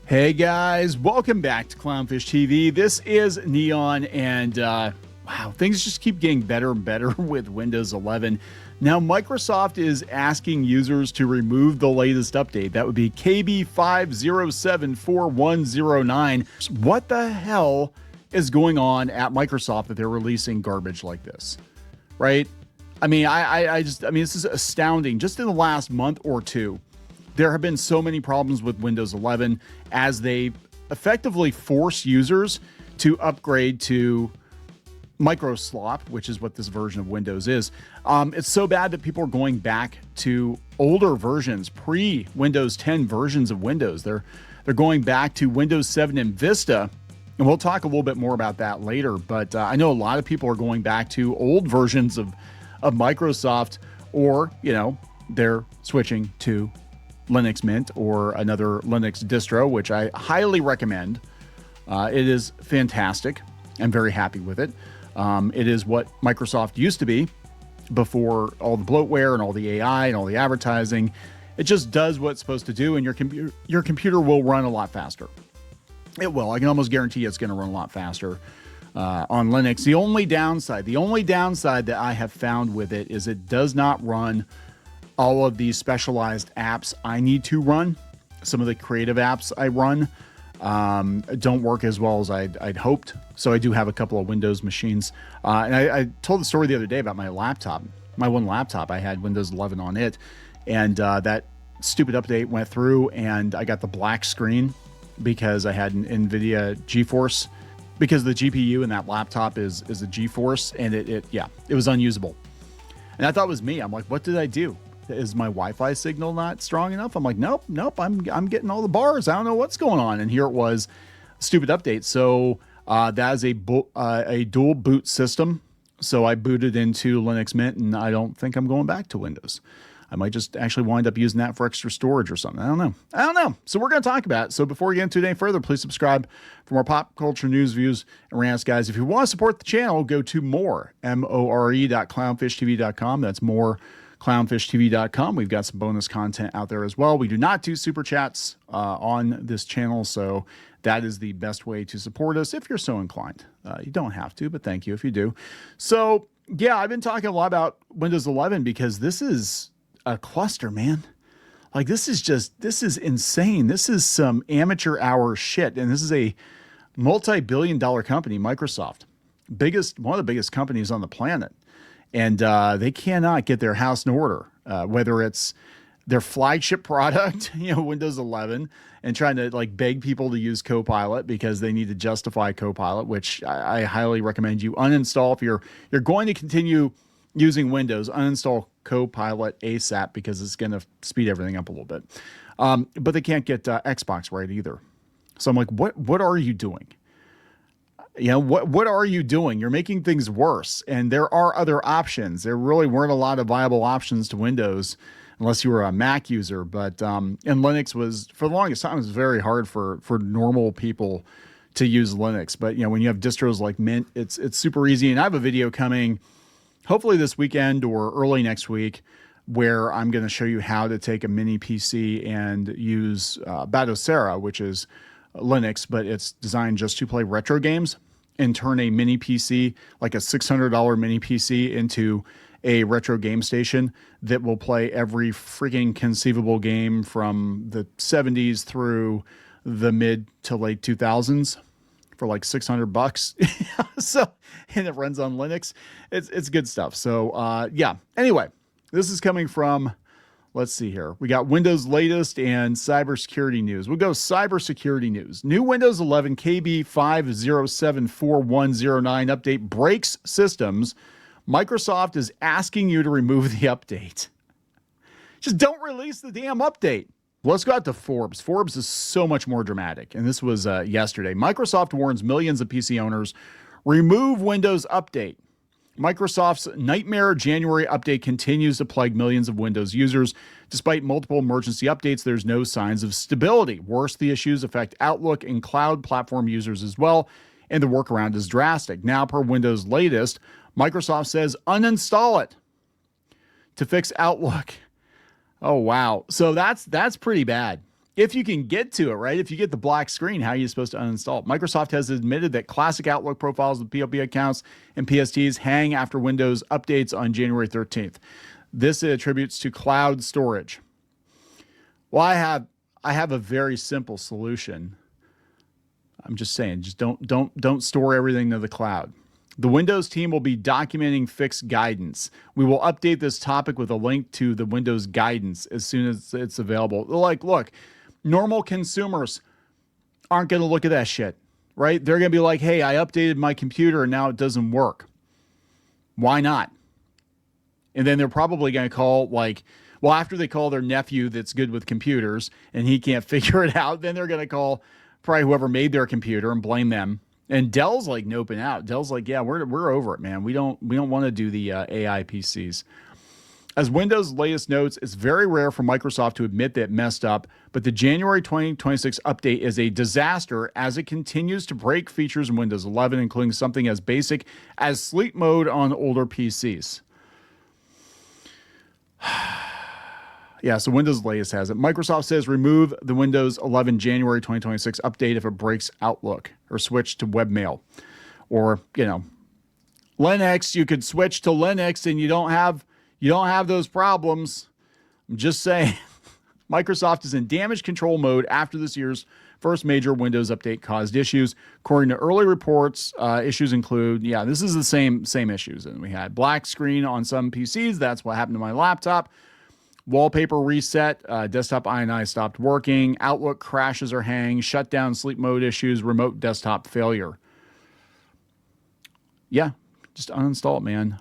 Hey guys, welcome back to Clownfish TV. This is Kneon, and wow, things just keep getting better and better with Windows 11. Now, Microsoft is asking users to remove the latest update. That would be KB5074109. What the hell is going on at Microsoft that they're releasing garbage like this, right? I mean, this is astounding. Just in the last month or two, there have been so many problems with Windows 11 as they effectively force users to upgrade to microslop, which is what this version of Windows is. It's so bad that people are going back to older versions, pre-Windows 10 versions of Windows. They're going back to Windows 7 and Vista, and we'll talk a little bit more about that later. But I know a lot of people are going back to old versions of Microsoft, or they're switching to Linux Mint or another Linux distro, which I highly recommend. It is fantastic. I'm very happy with it. It is what Microsoft used to be before all the bloatware and all the AI and all the advertising. It just does what it's supposed to do, and your computer will run a lot faster. It will. I can almost guarantee it's going to run a lot faster on Linux. The only downside that I have found with it is it does not run all of these specialized apps I need to run. Some of the creative apps I run don't work as well as I'd hoped. So I do have a couple of Windows machines. And I told the story the other day about my laptop. My one laptop, I had Windows 11 on it. And that stupid update went through, and I got the black screen because I had an NVIDIA GeForce. Because the GPU in that laptop is a GeForce, and it was unusable. And I thought it was me. I'm like, what did I do? Is my Wi-Fi signal not strong enough? I'm like, nope. I'm getting all the bars. I don't know what's going on. And here it was, stupid update. So that is a dual boot system. So I booted into Linux Mint, and I don't think I'm going back to Windows. I might just actually wind up using that for extra storage or something. I don't know. So we're going to talk about it. So before we get into it any further, please subscribe for more pop culture news, views, and rants, guys. If you want to support the channel, go to more.clownfishtv.com. That's more clownfishtv.com. We've got some bonus content out there as well. We do not do super chats on this channel, so that is the best way to support us if you're so inclined. You don't have to, but thank you if you do. So yeah, I've been talking a lot about Windows 11 because this is a cluster, man. Like, this is insane. This is some amateur hour shit, and this is a multi-billion-dollar company, Microsoft, one of the biggest companies on the planet. And they cannot get their house in order, whether it's their flagship product, Windows 11, and trying to beg people to use Copilot because they need to justify Copilot, which I highly recommend you uninstall. If you're going to continue using Windows, uninstall Copilot ASAP because it's going to speed everything up a little bit. But they can't get Xbox right either. So I'm like, what are you doing? What are you doing? You're making things worse. And there are other options. There really weren't a lot of viable options to Windows unless you were a Mac user. But and Linux was, for the longest time, it was very hard for normal people to use Linux. But when you have distros like Mint, it's super easy. And I have a video coming hopefully this weekend or early next week where I'm going to show you how to take a mini PC and use Batocera, which is Linux, but it's designed just to play retro games, and turn a mini PC, like a $600 mini PC, into a retro game station that will play every freaking conceivable game from the 70s through the mid to late 2000s for like $600. So, and it runs on Linux. It's good stuff. So yeah. Anyway, this is coming from, let's see here. We got Windows latest and cybersecurity news. We'll go cybersecurity news. New Windows 11 KB5074109 update breaks systems. Microsoft is asking you to remove the update. Just don't release the damn update. Let's go out to Forbes. Forbes is so much more dramatic. And this was yesterday. Microsoft warns millions of PC owners, remove Windows update. Microsoft's nightmare January update continues to plague millions of Windows users. Despite multiple emergency updates, there's no signs of stability. Worse, the issues affect Outlook and cloud platform users as well, and the workaround is drastic. Now, per Windows latest, Microsoft says uninstall it to fix Outlook. Oh, wow. So that's pretty bad. if you can get to it, right? If you get the black screen, how are you supposed to uninstall it? Microsoft has admitted that classic Outlook profiles with POP accounts and PSTs hang after Windows updates on January 13th. This attributes to cloud storage. Well, I have a very simple solution. I'm just saying, just don't store everything to the cloud. The Windows team will be documenting fixed guidance. We will update this topic with a link to the Windows guidance as soon as it's available. Like, look, normal consumers aren't going to look at that shit, right? They're going to be like, hey, I updated my computer and now it doesn't work. Why not? And then they're probably going to call, like, well, after they call their nephew that's good with computers and he can't figure it out, then they're going to call probably whoever made their computer and blame them. And Dell's like noping out. Dell's like, yeah, we're over it, man. We don't want to do the AI PCs. As Windows' latest notes, it's very rare for Microsoft to admit that it messed up, but the January 2026 update is a disaster as it continues to break features in Windows 11, including something as basic as sleep mode on older PCs. Yeah, so Windows latest has it. Microsoft says remove the Windows 11 January 2026 update if it breaks Outlook or switch to webmail. Or, Linux, you could switch to Linux and you don't have those problems. I'm just saying. Microsoft is in damage control mode after this year's first major Windows update caused issues. According to early reports, issues include, this is the same issues that we had. Black screen on some PCs. That's what happened to my laptop. Wallpaper reset, desktop INI stopped working, Outlook crashes or hangs, shutdown sleep mode issues, remote desktop failure. Yeah, just uninstall it, man.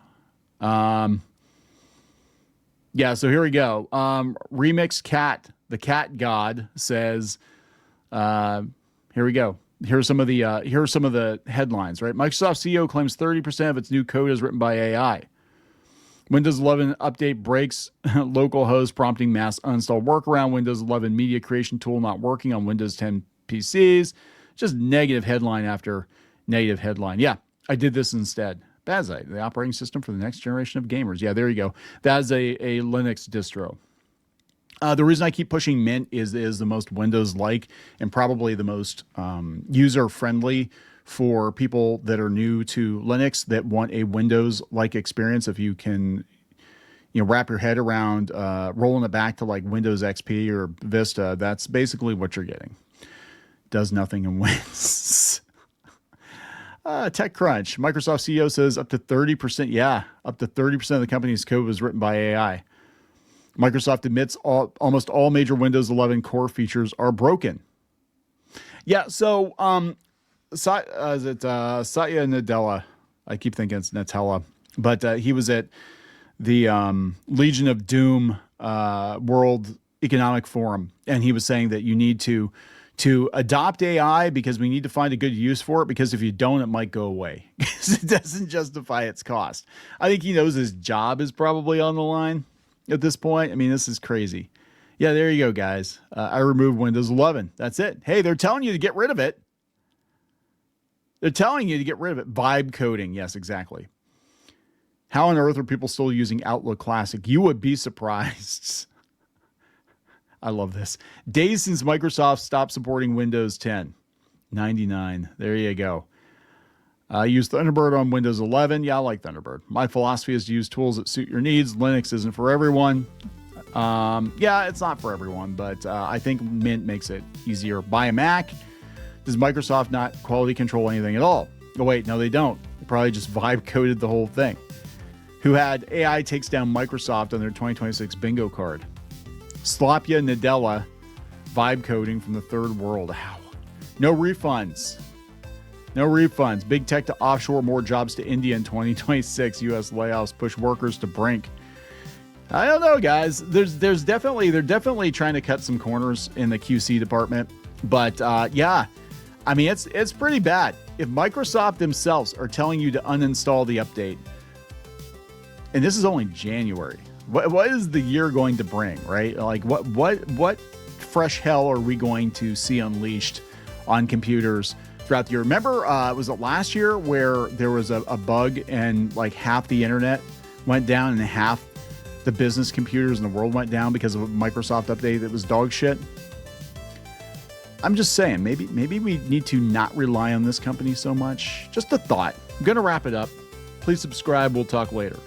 So here we go. Remix Cat, the cat god, says, here we go. Here are some of the headlines, right? Microsoft CEO claims 30% of its new code is written by AI. Windows 11 update breaks localhost prompting mass uninstall workaround. Windows 11 media creation tool not working on Windows 10 PCs. Just negative headline after negative headline. Yeah, I did this instead. Bazite, the operating system for the next generation of gamers. Yeah, there you go. That is a Linux distro. The reason I keep pushing Mint is the most Windows-like and probably the most user-friendly for people that are new to Linux that want a Windows-like experience. If you can, wrap your head around rolling it back to like Windows XP or Vista, that's basically what you're getting. Does nothing and wins. TechCrunch. Microsoft CEO says up to 30%. Yeah, up to 30% of the company's code was written by AI. Microsoft admits almost all major Windows 11 core features are broken. Yeah, so Satya Nadella? I keep thinking it's Nutella, but he was at the Legion of Doom World Economic Forum, and he was saying that you need to adopt AI because we need to find a good use for it, because if you don't, it might go away because it doesn't justify its cost. I think he knows his job is probably on the line at this point. I mean, this is crazy. Yeah, there you go, guys. I removed Windows 11. That's it. Hey, they're telling you to get rid of it. They're telling you to get rid of it. Vibe coding. Yes, exactly. How on earth are people still using Outlook Classic? You would be surprised. I love this. Days since Microsoft stopped supporting Windows 10. 99. There you go. I use Thunderbird on Windows 11. Yeah, I like Thunderbird. My philosophy is to use tools that suit your needs. Linux isn't for everyone. It's not for everyone, but I think Mint makes it easier. Buy a Mac. Does Microsoft not quality control anything at all? Oh, wait, no, they don't. They probably just vibe coded the whole thing. Who had AI takes down Microsoft on their 2026 bingo card? Slapia Nadella, vibe coding from the third world. Ow. No refunds. No refunds. Big tech to offshore more jobs to India in 2026. U.S. layoffs push workers to brink. I don't know, guys. They're definitely trying to cut some corners in the QC department. But I mean, it's pretty bad. If Microsoft themselves are telling you to uninstall the update, and this is only January, what is the year going to bring, right? Like what fresh hell are we going to see unleashed on computers throughout the year? Remember, was it last year where there was a bug and like half the internet went down and half the business computers in the world went down because of a Microsoft update that was dog shit? I'm just saying, maybe we need to not rely on this company so much. Just a thought. I'm going to wrap it up. Please subscribe. We'll talk later.